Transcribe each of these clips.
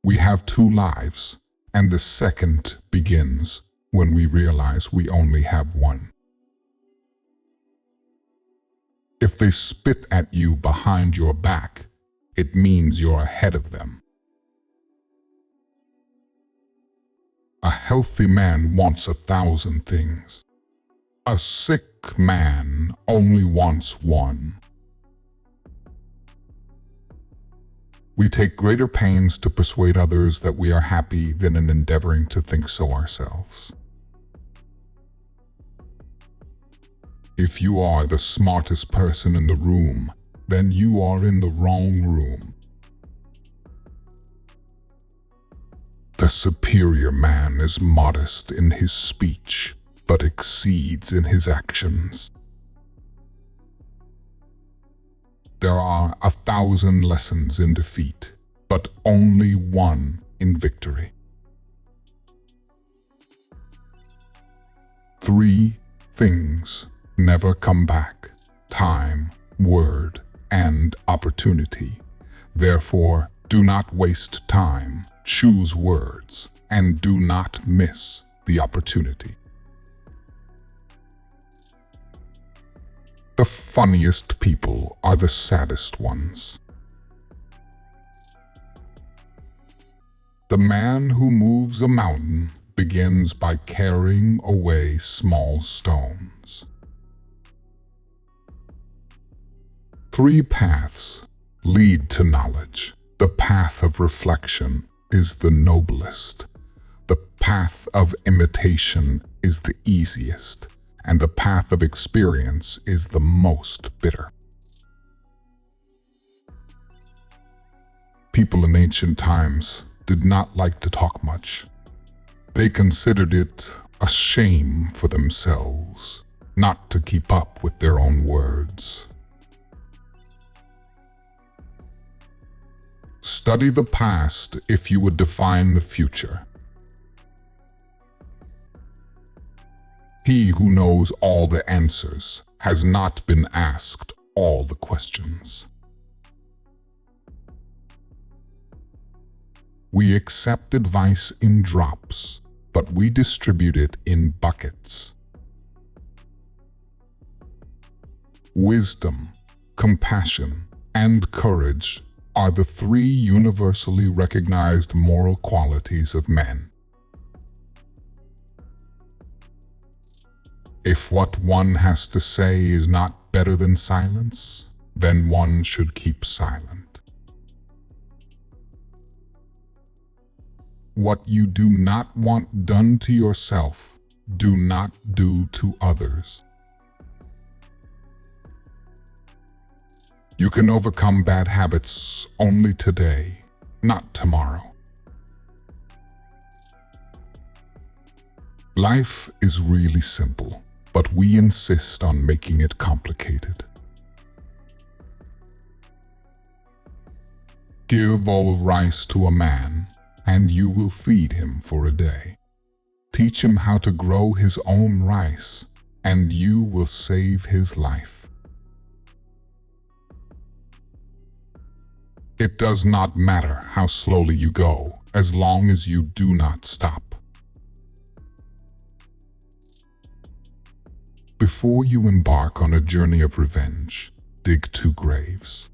We have two lives, and the second begins when we realize we only have one. If they spit at you behind your back, it means you're ahead of them. A healthy man wants 1,000 things. A sick man only wants one. We take greater pains to persuade others that we are happy than in endeavoring to think so ourselves. If you are the smartest person in the room, then you are in the wrong room. The superior man is modest in his speech, but exceeds in his actions. There are 1,000 lessons in defeat, but only one in victory. 3 things never come back: time, word, and opportunity. Therefore, do not waste time, choose words, and do not miss the opportunity. The funniest people are the saddest ones. The man who moves a mountain begins by carrying away small stones. 3 paths lead to knowledge. The path of reflection is the noblest. The path of imitation is the easiest, and the path of experience is the most bitter. People in ancient times did not like to talk much. They considered it a shame for themselves not to keep up with their own words. Study the past if you would define the future. He who knows all the answers has not been asked all the questions. We accept advice in drops, but we distribute it in buckets. Wisdom, compassion, and courage are the 3 universally recognized moral qualities of men. If what one has to say is not better than silence, then one should keep silent. What you do not want done to yourself, do not do to others. You can overcome bad habits only today, not tomorrow. Life is really simple, but we insist on making it complicated. Give all rice to a man, and you will feed him for a day. Teach him how to grow his own rice, and you will save his life. It does not matter how slowly you go, as long as you do not stop. Before you embark on a journey of revenge, dig 2 graves.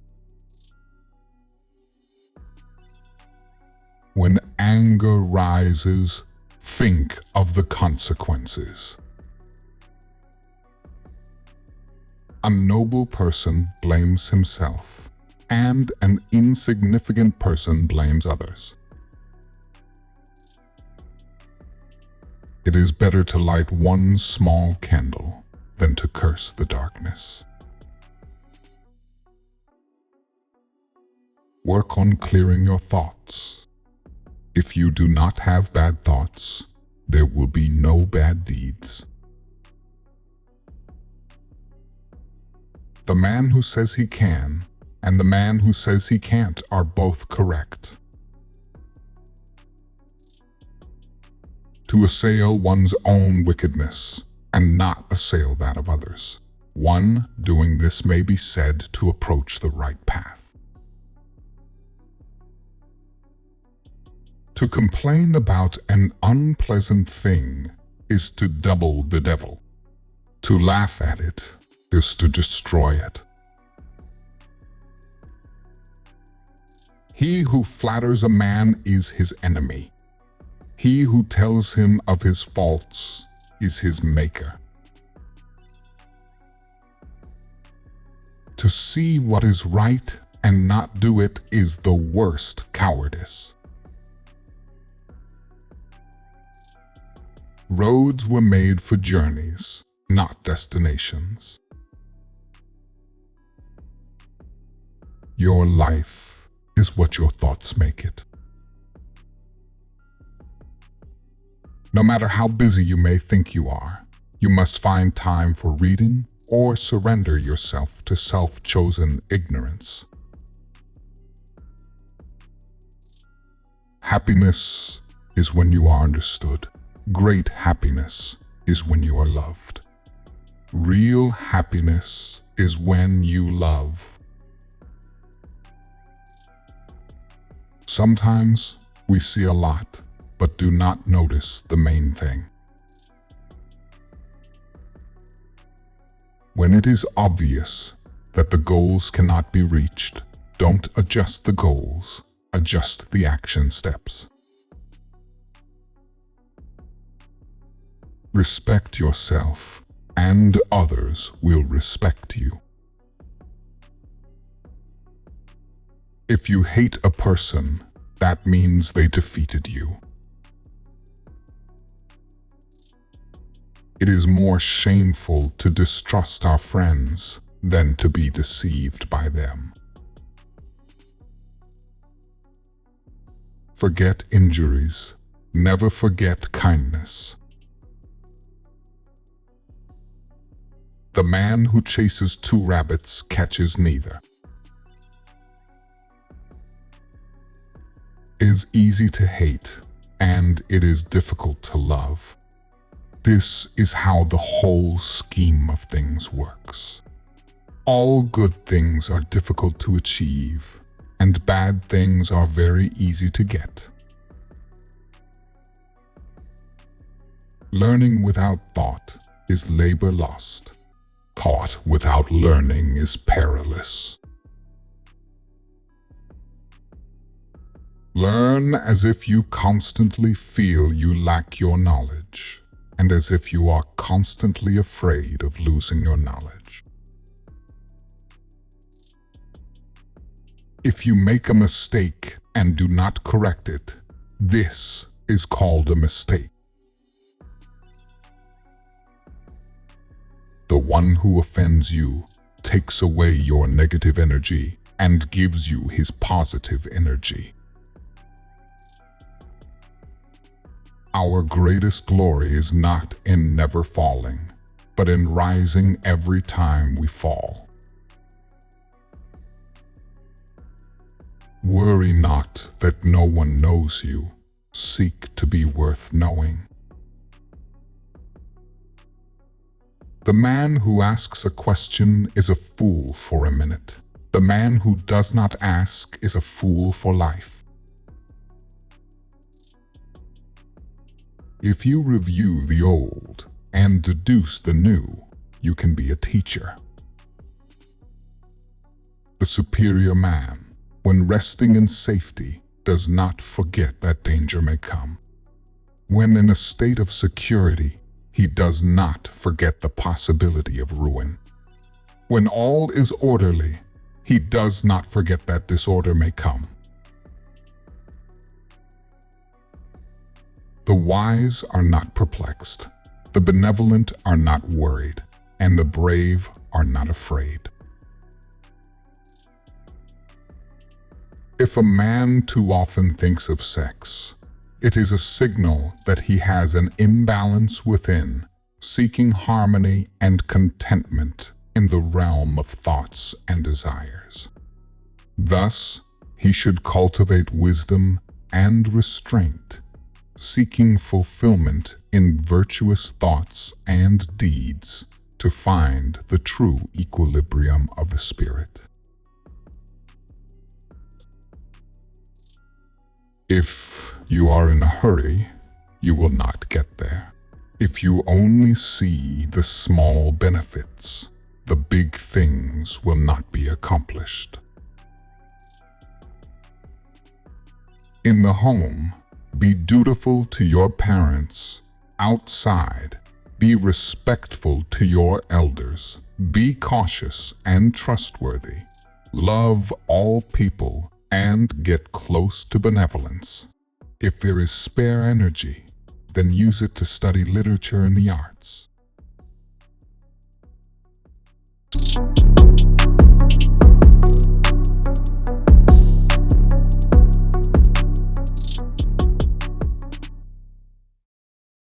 When anger rises, think of the consequences. A noble person blames himself, and an insignificant person blames others. It is better to light one small candle than to curse the darkness. Work on clearing your thoughts. If you do not have bad thoughts, there will be no bad deeds. The man who says he can and the man who says he can't are both correct. To assail one's own wickedness and not assail that of others. One doing this may be said to approach the right path. To complain about an unpleasant thing is to double the devil. To laugh at it is to destroy it. He who flatters a man is his enemy. He who tells him of his faults is his maker. To see what is right and not do it is the worst cowardice. Roads were made for journeys, not destinations. Your life is what your thoughts make it. No matter how busy you may think you are, you must find time for reading or surrender yourself to self-chosen ignorance. Happiness is when you are understood. Great happiness is when you are loved. Real happiness is when you love. Sometimes we see a lot, but do not notice the main thing. When it is obvious that the goals cannot be reached, don't adjust the goals, adjust the action steps. Respect yourself, and others will respect you. If you hate a person, that means they defeated you. It is more shameful to distrust our friends than to be deceived by them. Forget injuries, never forget kindness. The man who chases 2 rabbits catches neither. It is easy to hate, and it is difficult to love. This is how the whole scheme of things works. All good things are difficult to achieve, and bad things are very easy to get. Learning without thought is labor lost. Thought without learning is perilous. Learn as if you constantly feel you lack your knowledge, and as if you are constantly afraid of losing your knowledge. If you make a mistake and do not correct it, this is called a mistake. The one who offends you takes away your negative energy and gives you his positive energy. Our greatest glory is not in never falling, but in rising every time we fall. Worry not that no one knows you. Seek to be worth knowing. The man who asks a question is a fool for a minute. The man who does not ask is a fool for life. If you review the old and deduce the new, you can be a teacher. The superior man, when resting in safety, does not forget that danger may come. When in a state of security, he does not forget the possibility of ruin. When all is orderly, he does not forget that disorder may come. The wise are not perplexed, the benevolent are not worried, and the brave are not afraid. If a man too often thinks of sex, it is a signal that he has an imbalance within, seeking harmony and contentment in the realm of thoughts and desires. Thus, he should cultivate wisdom and restraint, seeking fulfillment in virtuous thoughts and deeds to find the true equilibrium of the spirit. If you are in a hurry, you will not get there. If you only see the small benefits, the big things will not be accomplished. In the home, be dutiful to your parents. Outside, be respectful to your elders. Be cautious and trustworthy. Love all people and get close to benevolence. If there is spare energy, then use it to study literature and the arts.